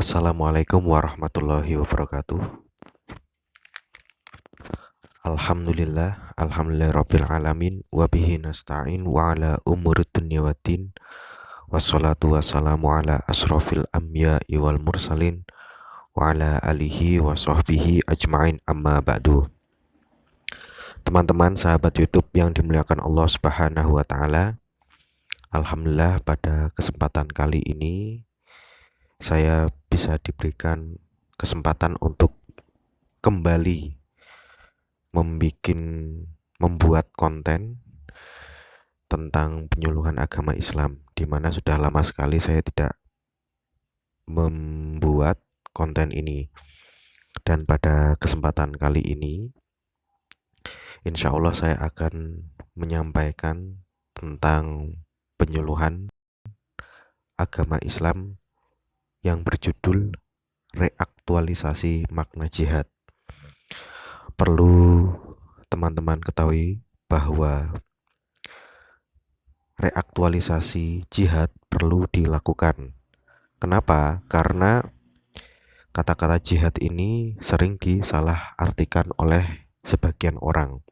Assalamualaikum warahmatullahi wabarakatuh. Alhamdulillah rabbil alamin wa bihi nasta'in wa ala umurid dunya waddin. Wassalatu wassalamu ala asrofil anbiya'i wal mursalin wa ala alihi wa sahbihi ajma'in, amma ba'du. Teman-teman sahabat YouTube yang dimuliakan Allah Subhanahu wa taala, alhamdulillah pada kesempatan kali ini saya bisa diberikan kesempatan untuk kembali membuat konten tentang penyuluhan agama Islam, di mana sudah lama sekali saya tidak membuat konten ini. Dan pada kesempatan kali ini insya Allah saya akan menyampaikan tentang penyuluhan agama Islam yang berjudul reaktualisasi makna jihad. Perlu teman-teman ketahui bahwa reaktualisasi jihad perlu dilakukan. Kenapa? Karena kata-kata jihad ini sering disalahartikan oleh sebagian orang.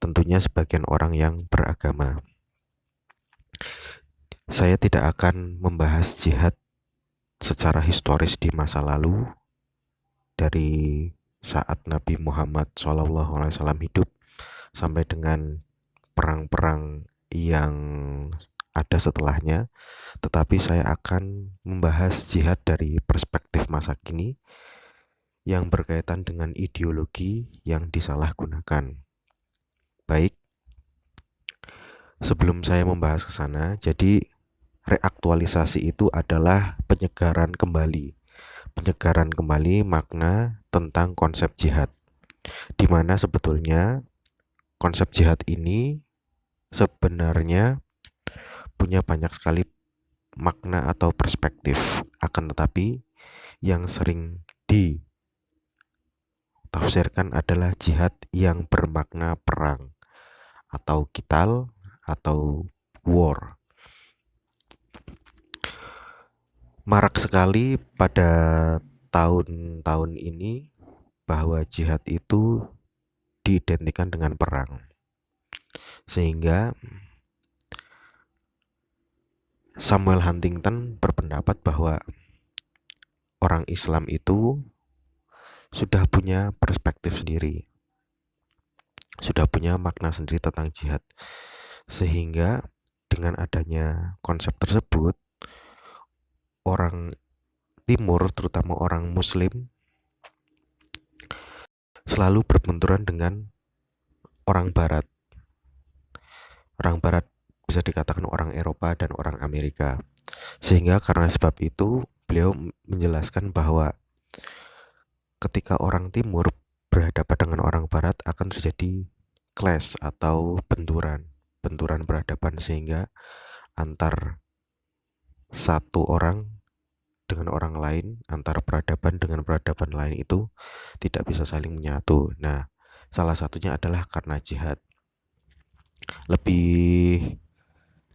Tentunya sebagian orang yang beragama. Saya tidak akan membahas jihad secara historis di masa lalu, dari saat Nabi Muhammad SAW hidup sampai dengan perang-perang yang ada setelahnya, tetapi saya akan membahas jihad dari perspektif masa kini yang berkaitan dengan ideologi yang disalahgunakan. Baik, sebelum saya membahas ke sana, jadi reaktualisasi itu adalah penyegaran kembali makna tentang konsep jihad, di mana sebetulnya konsep jihad ini sebenarnya punya banyak sekali makna atau perspektif, akan tetapi yang sering ditafsirkan adalah jihad yang bermakna perang atau qital atau war. Marak sekali pada tahun-tahun ini bahwa jihad itu diidentikan dengan perang, sehingga Samuel Huntington berpendapat bahwa orang Islam itu sudah punya perspektif sendiri, sudah punya makna sendiri tentang jihad, sehingga dengan adanya konsep tersebut, orang Timur, terutama orang Muslim, selalu berbenturan dengan orang Barat. Orang Barat bisa dikatakan orang Eropa dan orang Amerika. Sehingga karena sebab itu beliau menjelaskan bahwa ketika orang Timur berhadapan dengan orang Barat akan terjadi clash atau benturan berhadapan, sehingga antar satu orang dengan orang lain, antar peradaban dengan peradaban lain itu tidak bisa saling menyatu. Nah, salah satunya adalah karena jihad. Lebih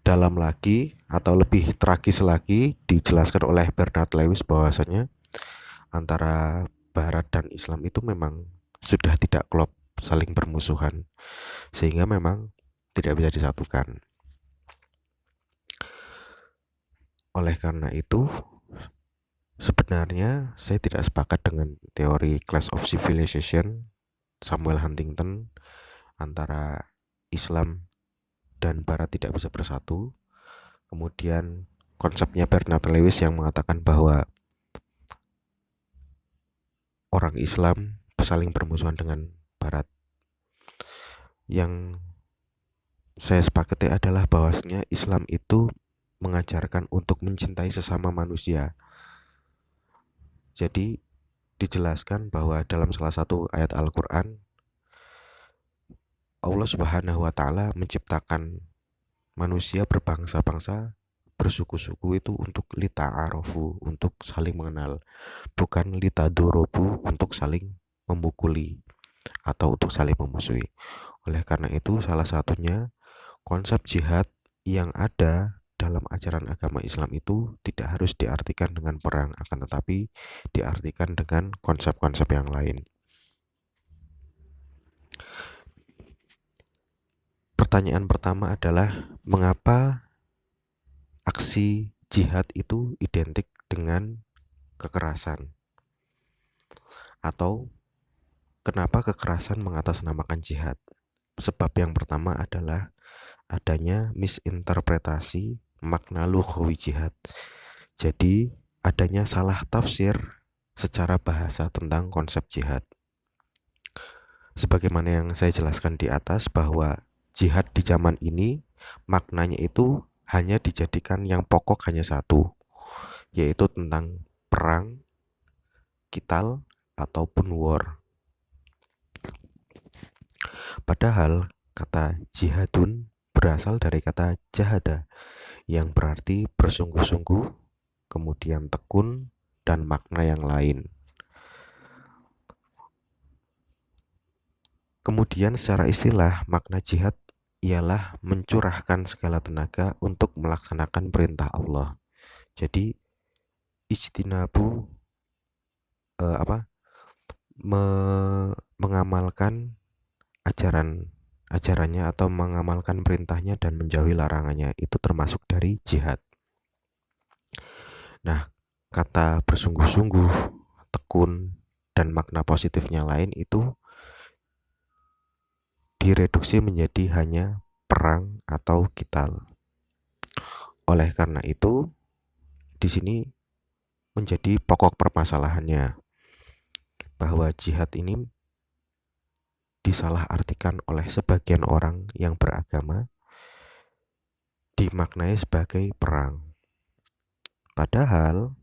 dalam lagi atau lebih tragis lagi dijelaskan oleh Bernard Lewis bahwasanya antara Barat dan Islam itu memang sudah tidak klop, saling bermusuhan, sehingga memang tidak bisa disatukan. Oleh karena itu, sebenarnya saya tidak sepakat dengan teori Clash of Civilization Samuel Huntington, antara Islam dan Barat tidak bisa bersatu. Kemudian konsepnya Bernard Lewis yang mengatakan bahwa orang Islam saling bermusuhan dengan Barat. Yang saya sepakati adalah bahwasanya Islam itu mengajarkan untuk mencintai sesama manusia. Jadi dijelaskan bahwa dalam salah satu ayat Al-Quran, Allah Subhanahu wa ta'ala menciptakan manusia berbangsa-bangsa, bersuku-suku itu untuk lita'arofu, untuk saling mengenal, bukan litadorobu, untuk saling memukuli atau untuk saling memusuhi. Oleh karena itu, salah satunya konsep jihad yang ada dalam ajaran agama Islam itu tidak harus diartikan dengan perang, akan tetapi diartikan dengan konsep-konsep yang lain. Pertanyaan pertama adalah mengapa aksi jihad itu identik dengan kekerasan? Atau kenapa kekerasan mengatasnamakan jihad? Sebab yang pertama adalah adanya misinterpretasi makna lughawi jihad. Jadi, adanya salah tafsir secara bahasa tentang konsep jihad. Sebagaimana yang saya jelaskan di atas bahwa jihad di zaman ini maknanya itu hanya dijadikan yang pokok hanya satu, yaitu tentang perang, qital, ataupun war. Padahal kata jihadun berasal dari kata jahada yang berarti bersungguh-sungguh, kemudian tekun, dan makna yang lain. Kemudian secara istilah makna jihad ialah mencurahkan segala tenaga untuk melaksanakan perintah Allah. Jadi ijtinabu mengamalkan ajarannya atau mengamalkan perintahnya dan menjauhi larangannya, itu termasuk dari jihad. Nah, kata bersungguh-sungguh, tekun, dan makna positifnya lain itu direduksi menjadi hanya perang atau qital. Oleh karena itu, di sini menjadi pokok permasalahannya bahwa jihad ini disalahartikan oleh sebagian orang yang beragama, dimaknai sebagai perang. Padahal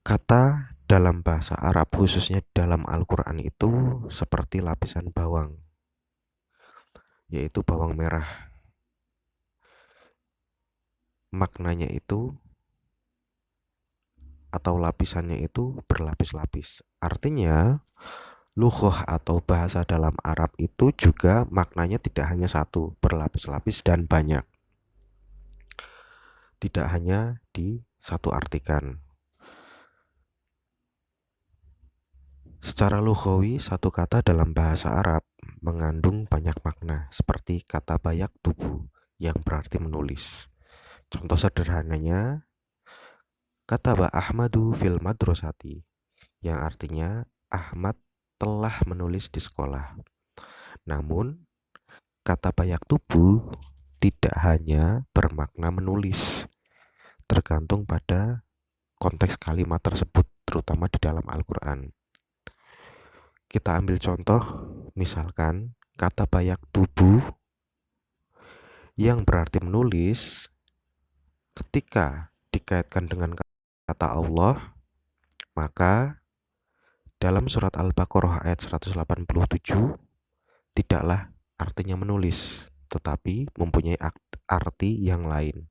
kata dalam bahasa Arab, khususnya dalam Al-Quran itu seperti lapisan bawang, yaitu bawang merah. Maknanya itu atau lapisannya itu berlapis-lapis. Artinya lughah atau bahasa dalam Arab itu juga maknanya tidak hanya satu, berlapis-lapis dan banyak. Tidak hanya di satu artikan. Secara lughawi, satu kata dalam bahasa Arab mengandung banyak makna, seperti kata bayak tubuh yang berarti menulis. Contoh sederhananya, kata Ahmadu fil madrasati, yang artinya Ahmad telah menulis di sekolah. Namun, kata bayak tubuh tidak hanya bermakna menulis, tergantung pada konteks kalimat tersebut, terutama di dalam Al-Quran. Kita ambil contoh, misalkan kata bayak tubuh yang berarti menulis, ketika dikaitkan dengan kata Allah, maka dalam surat Al-Baqarah ayat 187 tidaklah artinya menulis, tetapi mempunyai arti yang lain.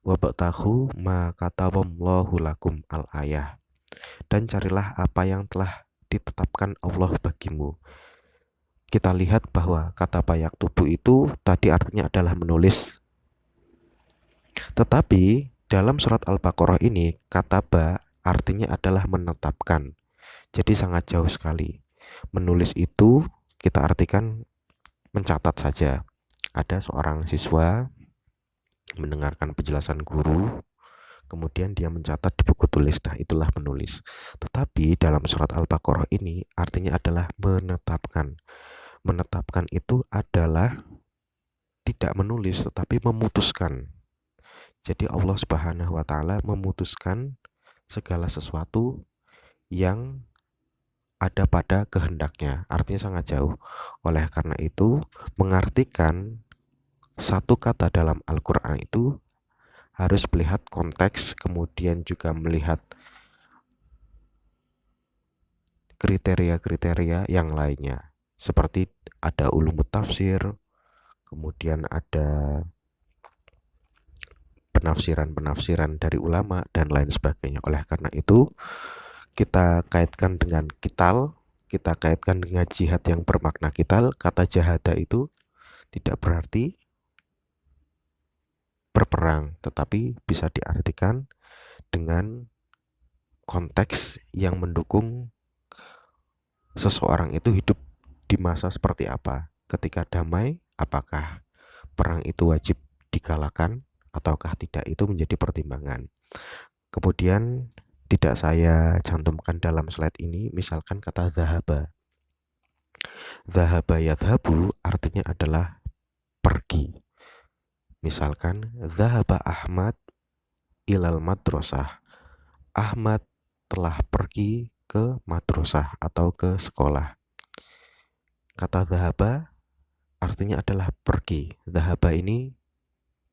Wabtahu ma kataballahu lakum al-ayah, dan carilah apa yang telah ditetapkan Allah bagimu. Kita lihat bahwa kata bayak tubuh itu tadi artinya adalah menulis. Tetapi dalam surat Al-Baqarah ini kata ba artinya adalah menetapkan. Jadi sangat jauh sekali. Menulis itu kita artikan mencatat saja. Ada seorang siswa mendengarkan penjelasan guru, kemudian dia mencatat di buku tulis. Nah, itulah menulis. Tetapi dalam surat Al-Baqarah ini artinya adalah menetapkan. Menetapkan itu adalah tidak menulis tetapi memutuskan. Jadi Allah Subhanahu wa taala memutuskan segala sesuatu yang ada pada kehendaknya. Artinya sangat jauh. Oleh karena itu, mengartikan satu kata dalam Al-Quran itu harus melihat konteks, kemudian juga melihat kriteria-kriteria yang lainnya. Seperti ada ulumut tafsir, kemudian ada penafsiran-penafsiran dari ulama, dan lain sebagainya. Oleh karena itu, kita kaitkan dengan qital, kita kaitkan dengan jihad yang bermakna qital. Kata jahada itu tidak berarti berperang, tetapi bisa diartikan dengan konteks yang mendukung seseorang itu hidup di masa seperti apa. Ketika damai, apakah perang itu wajib digalakan ataukah tidak, itu menjadi pertimbangan. Kemudian tidak saya cantumkan dalam slide ini, misalkan kata zahaba. Zahaba yadhabu artinya adalah pergi. Misalkan zahaba Ahmad ilal madrasah. Ahmad telah pergi ke madrasah atau ke sekolah. Kata zahaba artinya adalah pergi. Zahaba ini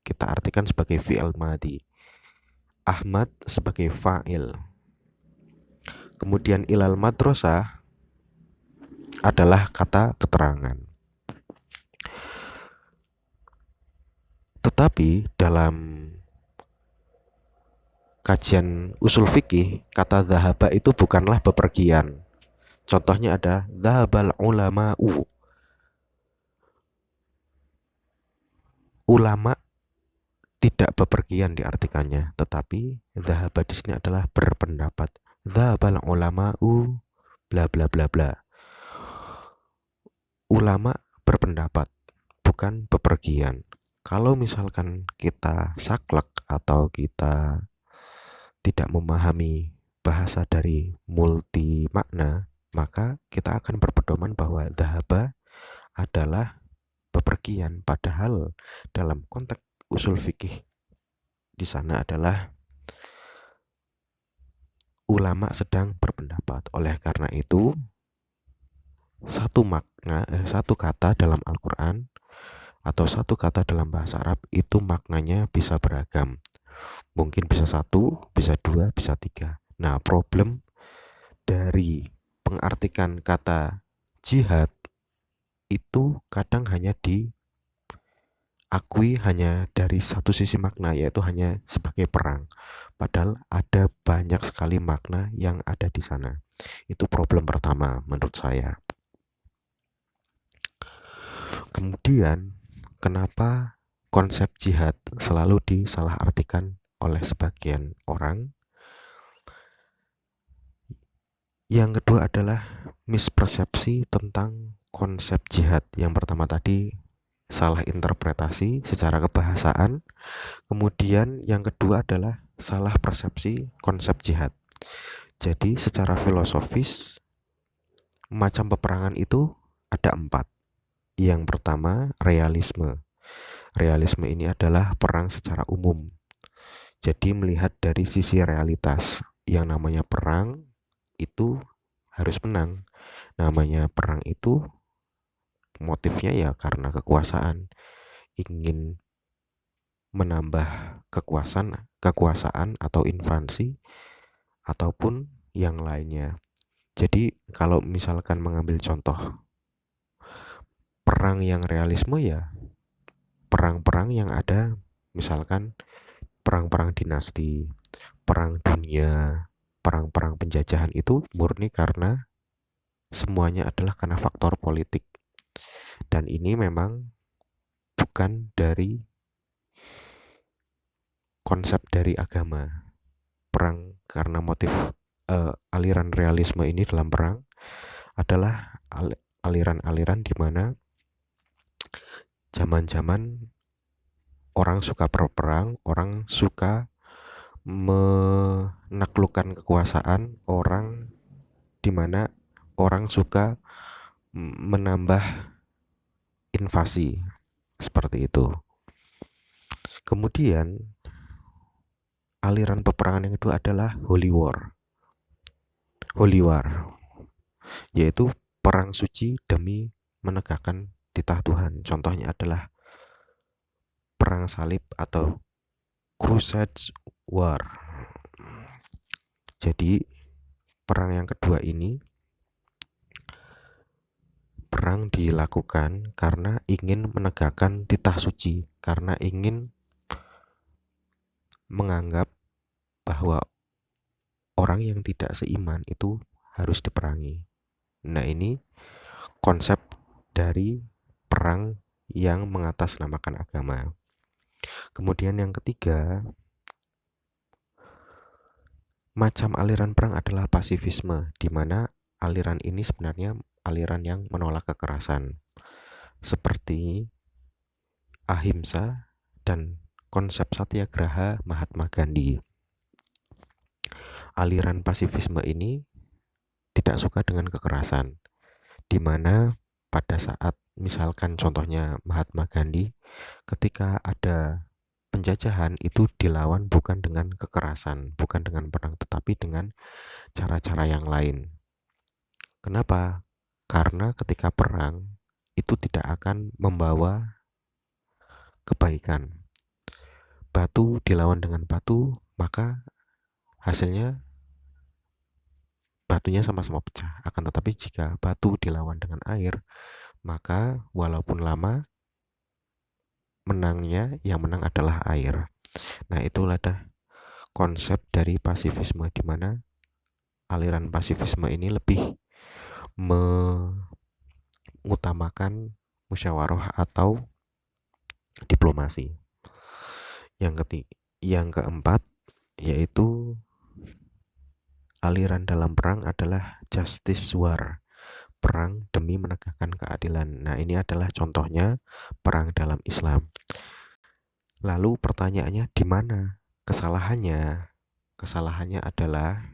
kita artikan sebagai fi'il madhi. Ahmad sebagai fa'il. Kemudian ilal madrasah adalah kata keterangan. Tetapi dalam kajian usul fikih, kata zahaba itu bukanlah bepergian. Contohnya ada zahabal ulama'u. Ulama tidak bepergian diartikannya, tetapi zahaba di sini adalah berpendapat. Zahabal ulama'u bla bla bla bla. Ulama berpendapat, bukan bepergian. Kalau misalkan kita saklek atau kita tidak memahami bahasa dari multi makna, maka kita akan berpedoman bahwa zahaba adalah bepergian, padahal dalam konteks usul fikih di sana adalah ulama sedang berpendapat. Oleh karena itu, satu kata dalam Al-Quran atau satu kata dalam bahasa Arab itu maknanya bisa beragam. Mungkin bisa satu, bisa dua, bisa tiga. Nah, problem dari pengartikan kata jihad itu kadang hanya diakui hanya dari satu sisi makna, yaitu hanya sebagai perang. Padahal ada banyak sekali makna yang ada di sana. Itu problem pertama menurut saya. Kemudian, kenapa konsep jihad selalu disalahartikan oleh sebagian orang? Yang kedua adalah mispersepsi tentang konsep jihad. Yang pertama tadi salah interpretasi secara kebahasaan. Kemudian yang kedua adalah salah persepsi konsep jihad. Jadi secara filosofis macam peperangan itu ada 4. Yang pertama realisme. Realisme ini adalah perang secara umum. Jadi melihat dari sisi realitas. Yang namanya perang itu harus menang. Namanya perang itu motifnya ya karena kekuasaan. Ingin menambah kekuasaan atau invasi ataupun yang lainnya. Jadi kalau misalkan mengambil contoh perang yang realisme, ya perang-perang yang ada, misalkan perang-perang dinasti, perang dunia, perang-perang penjajahan, itu murni karena semuanya adalah karena faktor politik. Dan ini memang bukan dari konsep dari agama. Perang karena motif aliran realisme ini dalam perang adalah aliran-aliran di mana zaman-zaman orang suka berperang, orang suka menaklukkan kekuasaan, orang di mana orang suka menambah invasi seperti itu. Kemudian aliran peperangan yang kedua adalah Holy War. Holy War yaitu perang suci demi menegakkan titah Tuhan. Contohnya adalah perang salib atau Crusade War. Jadi perang yang kedua ini perang dilakukan karena ingin menegakkan titah suci, karena ingin menganggap bahwa orang yang tidak seiman itu harus diperangi. Nah, ini konsep dari perang yang mengatasnamakan agama. Kemudian yang ketiga, macam aliran perang adalah pasifisme, di mana aliran ini sebenarnya aliran yang menolak kekerasan, seperti ahimsa dan konsep satyagraha Mahatma Gandhi. Aliran pasifisme ini tidak suka dengan kekerasan, di mana pada saat misalkan contohnya Mahatma Gandhi, ketika ada penjajahan itu dilawan bukan dengan kekerasan, bukan dengan perang, tetapi dengan cara-cara yang lain. Kenapa? Karena ketika perang itu tidak akan membawa kebaikan. Batu dilawan dengan batu, maka hasilnya batunya sama-sama pecah. Akan tetapi jika batu dilawan dengan air, maka walaupun lama, menangnya yang menang adalah air. Nah, itulah dah konsep dari pasifisme, di mana aliran pasifisme ini lebih mengutamakan musyawarah atau diplomasi. Yang keempat yaitu aliran dalam perang adalah justice war, perang demi menegakkan keadilan. Nah, ini adalah contohnya perang dalam Islam. Lalu pertanyaannya, di mana kesalahannya? Kesalahannya adalah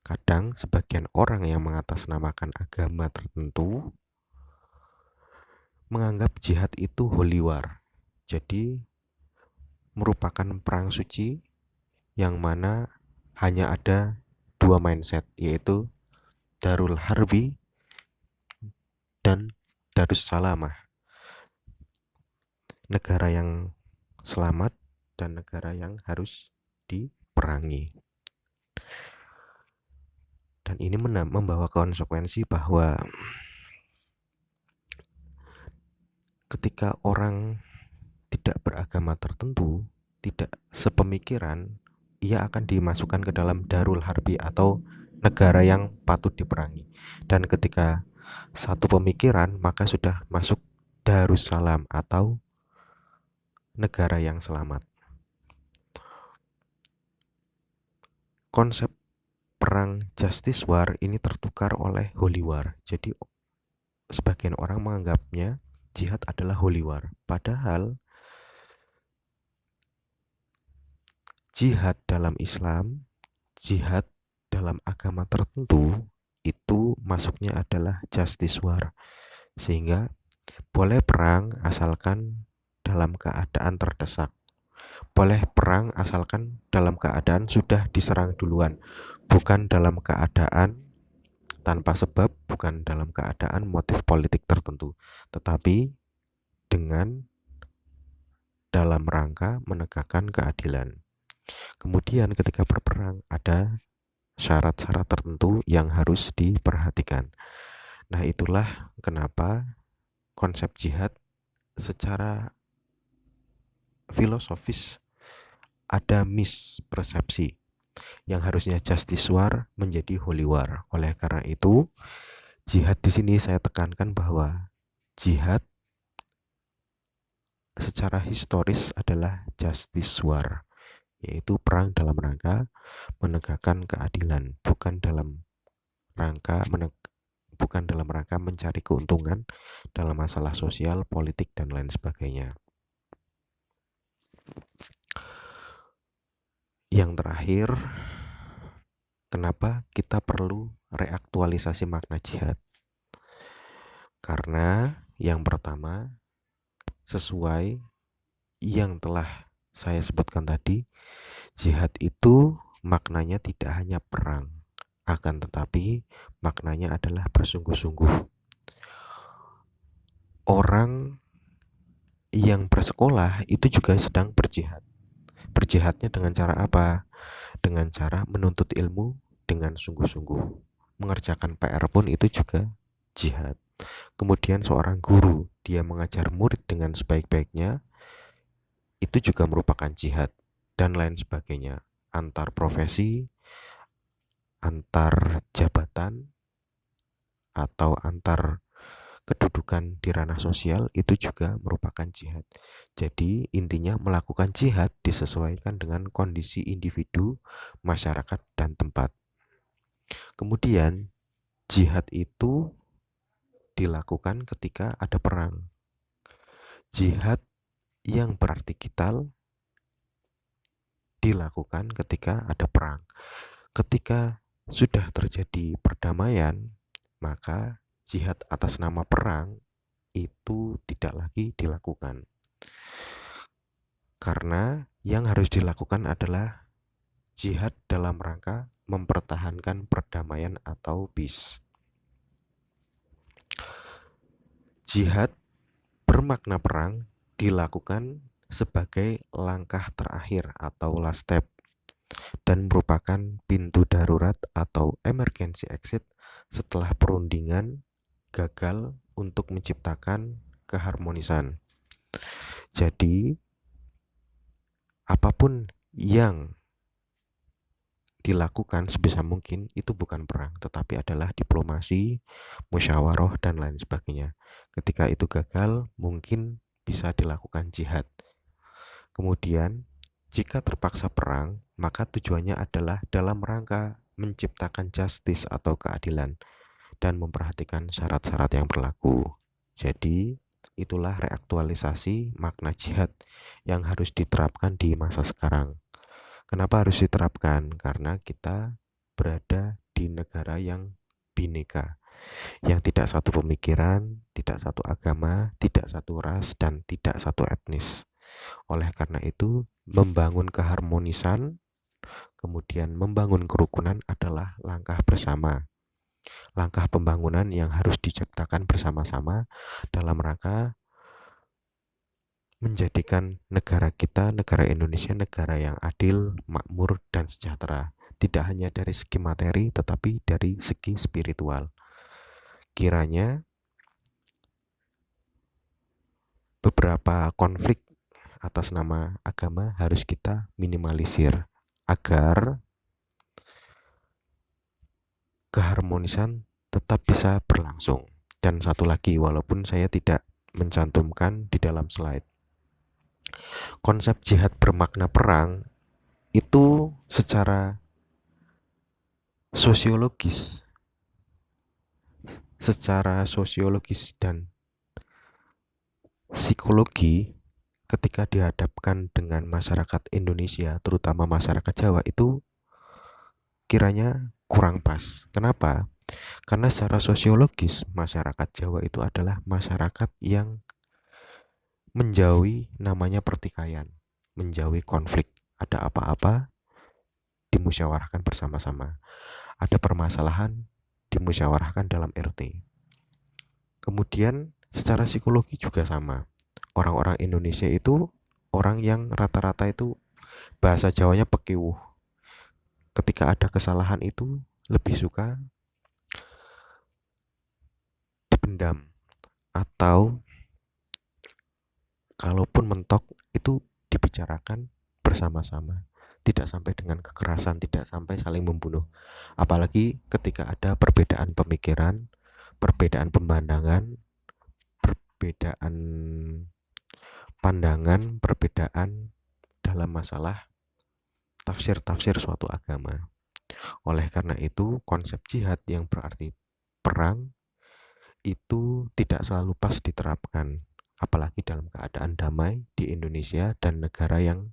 kadang sebagian orang yang mengatasnamakan agama tertentu menganggap jihad itu holy war. Jadi merupakan perang suci yang mana hanya ada dua mindset, yaitu Darul Harbi dan Darus Salamah, negara yang selamat dan negara yang harus diperangi. Dan ini membawa konsekuensi bahwa ketika orang tidak beragama tertentu, tidak sepemikiran, ia akan dimasukkan ke dalam Darul Harbi atau negara yang patut diperangi. Dan ketika satu pemikiran, maka sudah masuk Darussalam atau negara yang selamat. Konsep perang justice war ini tertukar oleh holy war. Jadi sebagian orang menganggapnya jihad adalah holy war. Padahal jihad dalam Islam, jihad dalam agama tertentu itu masuknya adalah justice war. Sehingga boleh perang asalkan dalam keadaan terdesak. Boleh perang asalkan dalam keadaan sudah diserang duluan, bukan dalam keadaan tanpa sebab, bukan dalam keadaan motif politik tertentu, tetapi dengan dalam rangka menegakkan keadilan. Kemudian ketika berperang ada syarat-syarat tertentu yang harus diperhatikan. Nah, itulah kenapa konsep jihad secara filosofis ada mispersepsi, yang harusnya justice war menjadi holy war. Oleh karena itu, jihad di sini saya tekankan bahwa jihad secara historis adalah justice war, yaitu perang dalam rangka menegakkan keadilan, bukan dalam rangka mencari keuntungan dalam masalah sosial, politik, dan lain sebagainya. Yang terakhir, kenapa kita perlu reaktualisasi makna jihad? Karena yang pertama, sesuai yang telah saya sebutkan tadi, jihad itu maknanya tidak hanya perang, akan tetapi maknanya adalah bersungguh-sungguh. Orang yang bersekolah itu juga sedang berjihad. Berjihadnya dengan cara apa? Dengan cara menuntut ilmu dengan sungguh-sungguh. Mengerjakan PR pun itu juga jihad. Kemudian seorang guru, dia mengajar murid dengan sebaik-baiknya, itu juga merupakan jihad, dan lain sebagainya. Antar profesi, antar jabatan, atau antar kedudukan di ranah sosial itu juga merupakan jihad. Jadi intinya melakukan jihad disesuaikan dengan kondisi individu, masyarakat, dan tempat. Kemudian jihad itu dilakukan ketika ada perang. Jihad yang beraktivitas dilakukan ketika ada perang. Ketika sudah terjadi perdamaian, maka jihad atas nama perang itu tidak lagi dilakukan. Karena yang harus dilakukan adalah jihad dalam rangka mempertahankan perdamaian atau peace. Jihad bermakna perang dilakukan sebagai langkah terakhir atau last step dan merupakan pintu darurat atau emergency exit setelah perundingan gagal untuk menciptakan keharmonisan. Jadi apapun yang dilakukan sebisa mungkin itu bukan perang, tetapi adalah diplomasi, musyawarah, dan lain sebagainya. Ketika itu gagal, mungkin bisa dilakukan jihad. Kemudian, jika terpaksa perang, maka tujuannya adalah dalam rangka menciptakan justice atau keadilan dan memperhatikan syarat-syarat yang berlaku. Jadi, itulah reaktualisasi makna jihad yang harus diterapkan di masa sekarang. Kenapa harus diterapkan? Karena kita berada di negara yang bineka, yang tidak satu pemikiran, tidak satu agama, tidak satu ras, dan tidak satu etnis. Oleh karena itu, membangun keharmonisan, kemudian membangun kerukunan adalah langkah bersama. Langkah pembangunan yang harus diciptakan bersama-sama dalam rangka menjadikan negara kita, negara Indonesia, negara yang adil, makmur, dan sejahtera. Tidak hanya dari segi materi, tetapi dari segi spiritual. Kiranya beberapa konflik atas nama agama harus kita minimalisir agar keharmonisan tetap bisa berlangsung. Dan satu lagi, walaupun saya tidak mencantumkan di dalam slide, konsep jihad bermakna perang itu secara sosiologis dan psikologi ketika dihadapkan dengan masyarakat Indonesia, terutama masyarakat Jawa, itu kiranya kurang pas. Kenapa? Karena secara sosiologis masyarakat Jawa itu adalah masyarakat yang menjauhi namanya pertikaian, menjauhi konflik. Ada apa-apa dimusyawarahkan bersama-sama. Ada permasalahan dimusyawarahkan dalam RT. Kemudian secara psikologi juga sama. Orang-orang Indonesia itu orang yang rata-rata itu bahasa Jawanya pekiwuh. Ketika ada kesalahan itu lebih suka dipendam, atau kalaupun mentok itu dibicarakan bersama-sama, tidak sampai dengan kekerasan, tidak sampai saling membunuh. Apalagi ketika ada perbedaan pemikiran, perbedaan pemandangan, perbedaan pandangan, perbedaan dalam masalah tafsir-tafsir suatu agama. Oleh karena itu, konsep jihad yang berarti perang itu tidak selalu pas diterapkan, apalagi dalam keadaan damai di Indonesia dan negara yang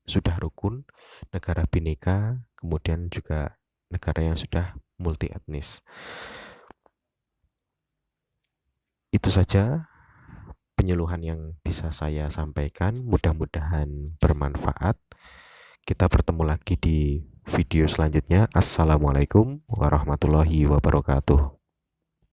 sudah rukun, negara bineka, kemudian juga negara yang sudah multi etnis. Itu saja penyuluhan yang bisa saya sampaikan, mudah-mudahan bermanfaat. Kita bertemu lagi di video selanjutnya. Assalamualaikum warahmatullahi wabarakatuh.